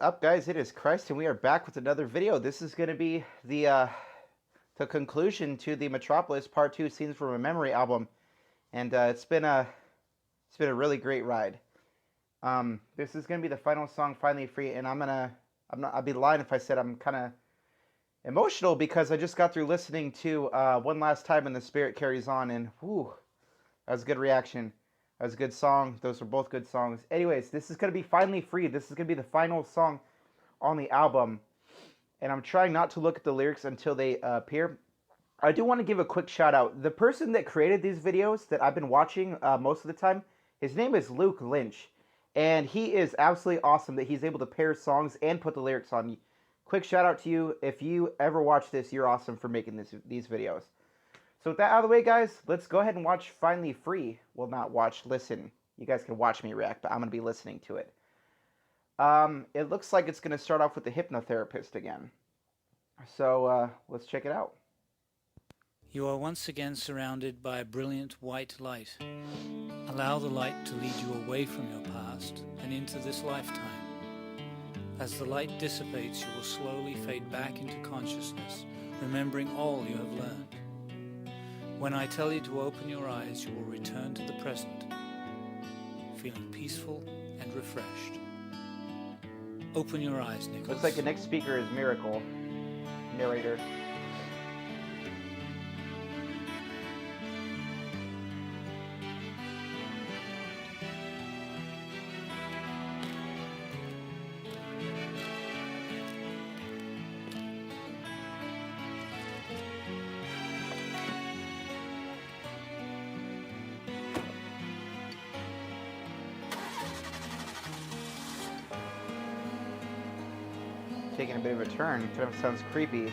up, guys? It is Christ, and we are back with another video. This is going to be the conclusion to the Metropolis Part 2 Scenes from a Memory album, and it's been a really great ride. This is going to be the final song, Finally Free, and I'd be lying if I said I'm kind of emotional because I just got through listening to One Last Time and the Spirit Carries On, and whew, that was a good reaction. That was a good song. Those were both good songs. Anyways, this is going to be Finally Free. This is going to be the final song on the album. And I'm trying not to look at the lyrics until they appear. I do want to give a quick shout out. The person that created these videos that I've been watching most of the time, his name is Luke Lynch. And he is absolutely awesome that he's able to pair songs and put the lyrics on. Quick shout out to you. If you ever watch this, you're awesome for making these videos. So with that out of the way, guys, let's go ahead and watch Finally Free. Well, not watch, listen. You guys can watch me react, but I'm going to be listening to it. It looks like it's going to start off with the hypnotherapist again. So let's check it out. You are once again surrounded by a brilliant white light. Allow the light to lead you away from your past and into this lifetime. As the light dissipates, you will slowly fade back into consciousness, remembering all you have learned. When I tell you to open your eyes, you will return to the present, feeling peaceful and refreshed. Open your eyes, Nicholas. Looks like the next speaker is Miracle, narrator. Taking a bit of a turn. Kind of sounds creepy.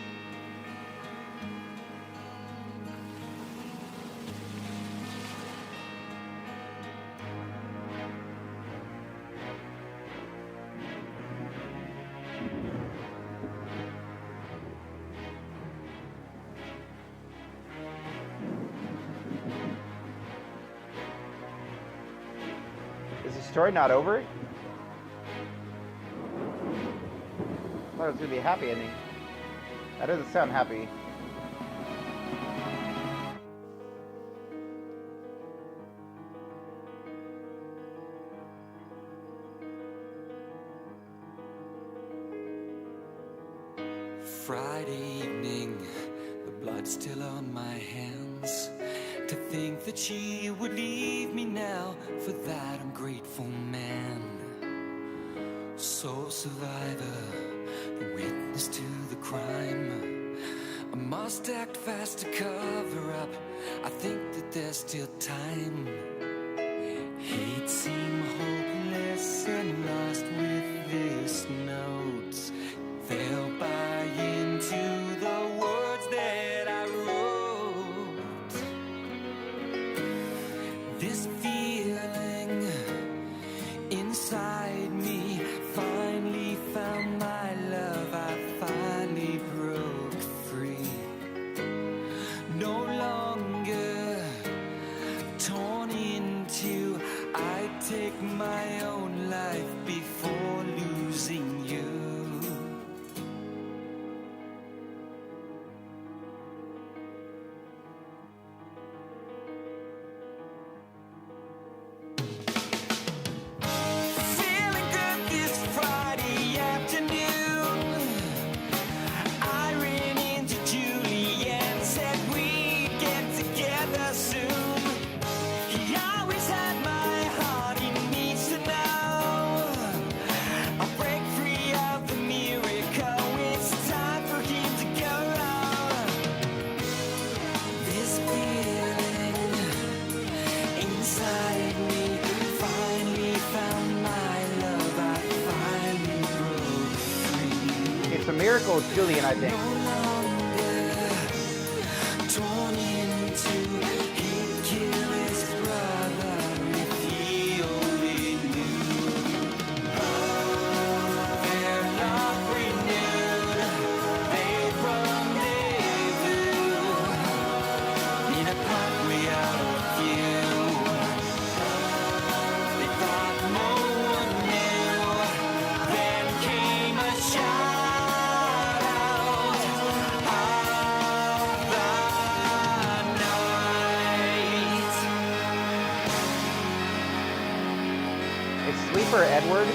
Is the story not over? I thought it was going to be a happy ending. That doesn't sound happy. Friday evening, the blood's still on my hands. To think that she would leave me now, for that I'm grateful, man. Sole survivor, witness to the crime. I must act fast to cover up. I think that there's still time. Hate seem hopeless and lost with this note. They'll buy into the words that I wrote. This feeling inside me finally found my love. I finally broke free. No longer torn in two. I take my own life before losing you. It's a Miracle, Julian, I think. They thought no one knew, then came for Edward.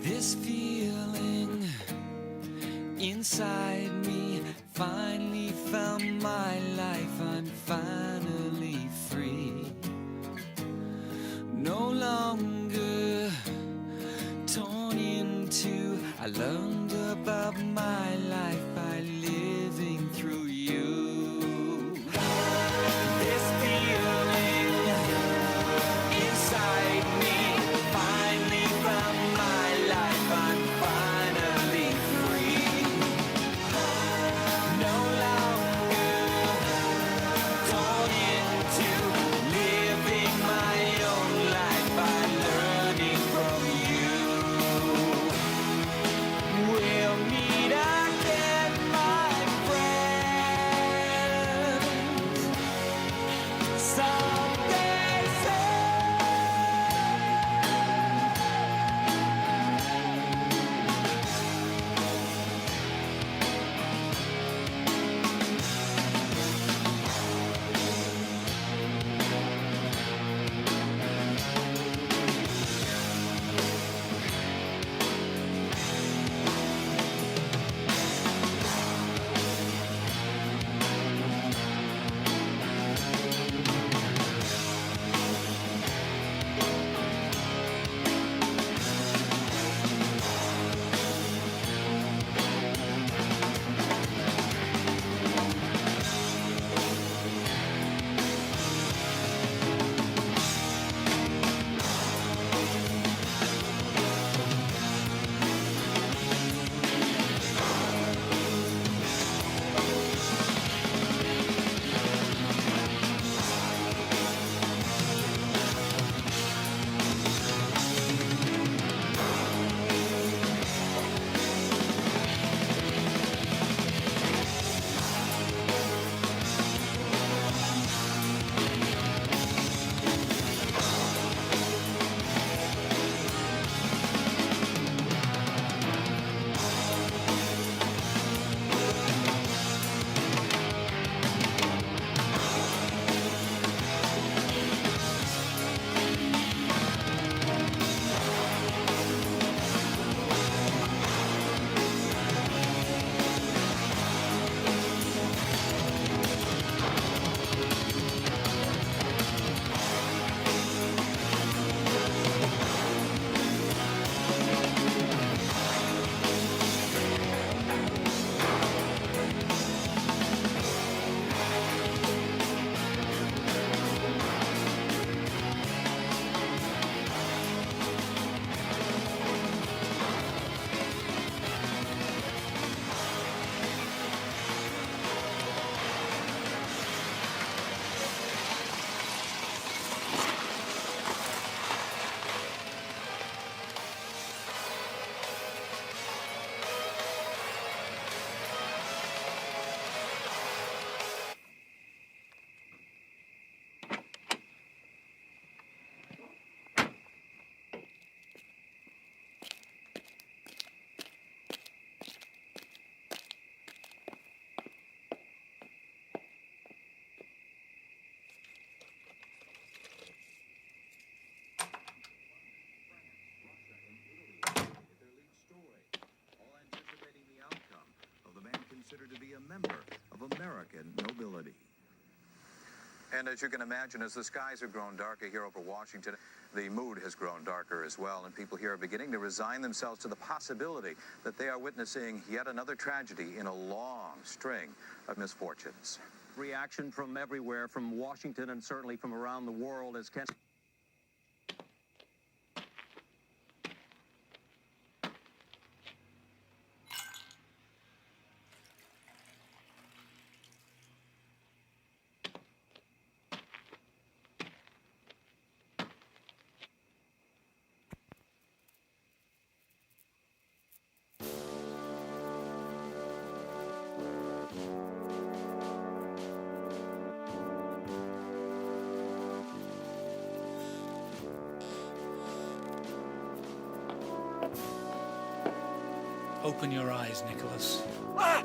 This feeling inside me finally found my life. I'm finally free. No longer torn in two. I learned about my life by living through you. This feeling inside me finally found my life. I'm finally free. No longer torn into living my own life by learning from you. We'll meet again member of American nobility. And as you can imagine, as the skies have grown darker here over Washington, the mood has grown darker as well, and people here are beginning to resign themselves to the possibility that they are witnessing yet another tragedy in a long string of misfortunes. Reaction from everywhere, from Washington and certainly from around the world, as Ken... Open your eyes, Nicholas. I'm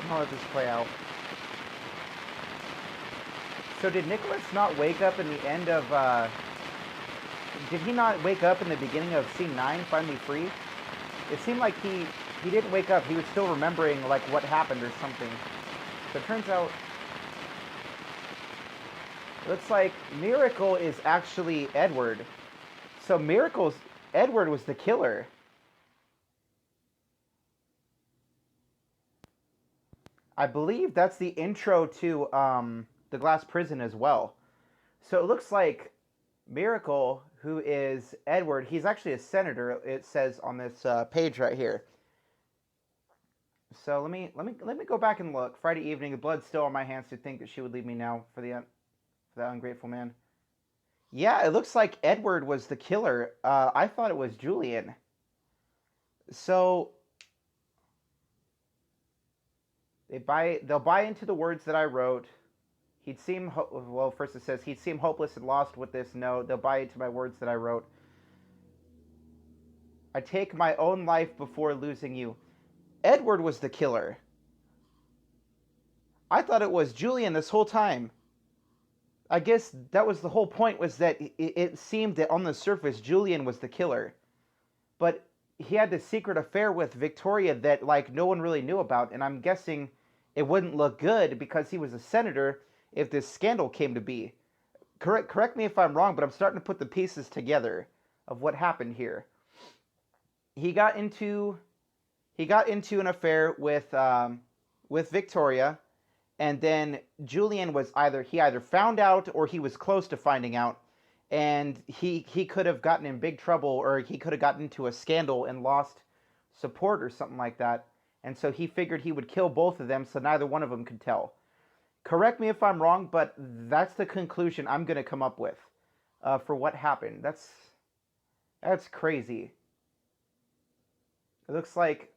gonna let this play out. So did Nicholas not wake up in the end of, did he not wake up in the beginning of scene 9, Finally Free? It seemed like he didn't wake up. He was still remembering, like, what happened or something. So it turns out, it looks like Miracle is actually Edward. So Edward was the killer. I believe that's the intro to the Glass Prison as well. So it looks like Miracle, who is Edward, he's actually a senator. It says on this page right here. So let me go back and look. Friday evening, the blood's still on my hands to think that she would leave me now for that ungrateful man. Yeah, it looks like Edward was the killer. I thought it was Julian. So they'll buy into the words that I wrote. He'd seem, well, first it says, he'd seem hopeless and lost with this note. They'll buy into my words that I wrote. I take my own life before losing you. Edward was the killer. I thought it was Julian this whole time. I guess that was the whole point, was that it seemed that on the surface Julian was the killer. But he had this secret affair with Victoria that, like, no one really knew about, and I'm guessing it wouldn't look good because he was a senator if this scandal came to be. Correct me if I'm wrong, but I'm starting to put the pieces together of what happened here. He got into an affair with Victoria, and then Julian was either found out or he was close to finding out, and he could have gotten in big trouble, or he could have gotten into a scandal and lost support or something like that. And so he figured he would kill both of them so neither one of them could tell. Correct me if I'm wrong, but that's the conclusion I'm going to come up with for what happened. That's crazy. It looks like,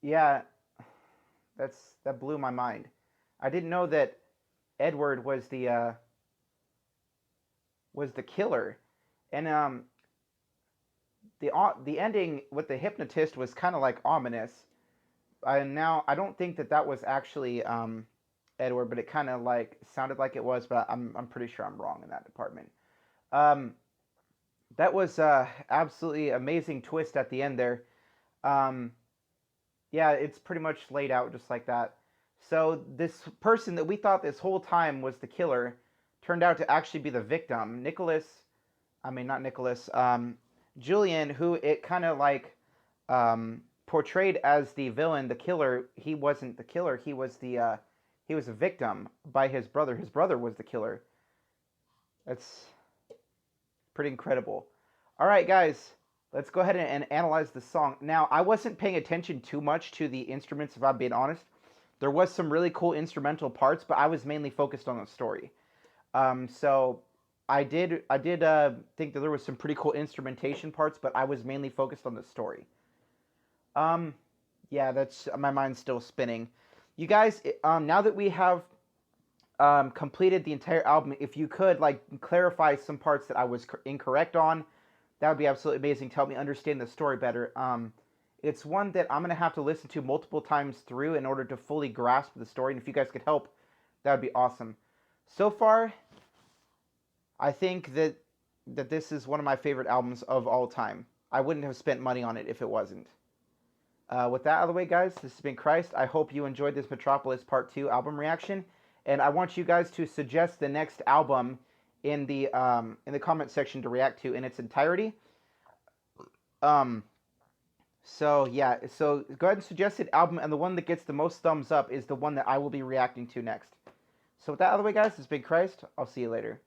yeah, that blew my mind. I didn't know that Edward was the killer, and the ending with the hypnotist was kind of like ominous. Now I don't think that was actually Edward, but it kind of like sounded like it was. But I'm pretty sure I'm wrong in that department. That was absolutely amazing twist at the end there. Yeah, it's pretty much laid out just like that. So this person that we thought this whole time was the killer turned out to actually be the victim. Julian, who it kind of like portrayed as the villain, the killer. He wasn't the killer. He was a victim by his brother. His brother was the killer. That's pretty incredible. All right, guys, let's go ahead and analyze the song. Now, I wasn't paying attention too much to the instruments, if I'm being honest. There was some really cool instrumental parts, but I was mainly focused on the story. So I did think that there was some pretty cool instrumentation parts, but I was mainly focused on the story. Yeah, that's, my mind's still spinning. You guys, now that we have completed the entire album, if you could like clarify some parts that I was incorrect on, that would be absolutely amazing to help me understand the story better. It's one that I'm going to have to listen to multiple times through in order to fully grasp the story. And if you guys could help, that would be awesome. So far, I think that this is one of my favorite albums of all time. I wouldn't have spent money on it if it wasn't. With that out of the way, guys, this has been Christ. I hope you enjoyed this Metropolis Part 2 album reaction. And I want you guys to suggest the next album in the comment section to react to in its entirety. So yeah, so go ahead and suggest an album, and the one that gets the most thumbs up is the one that I will be reacting to next. So with that out of the way, guys, this has been Christ. I'll see you later.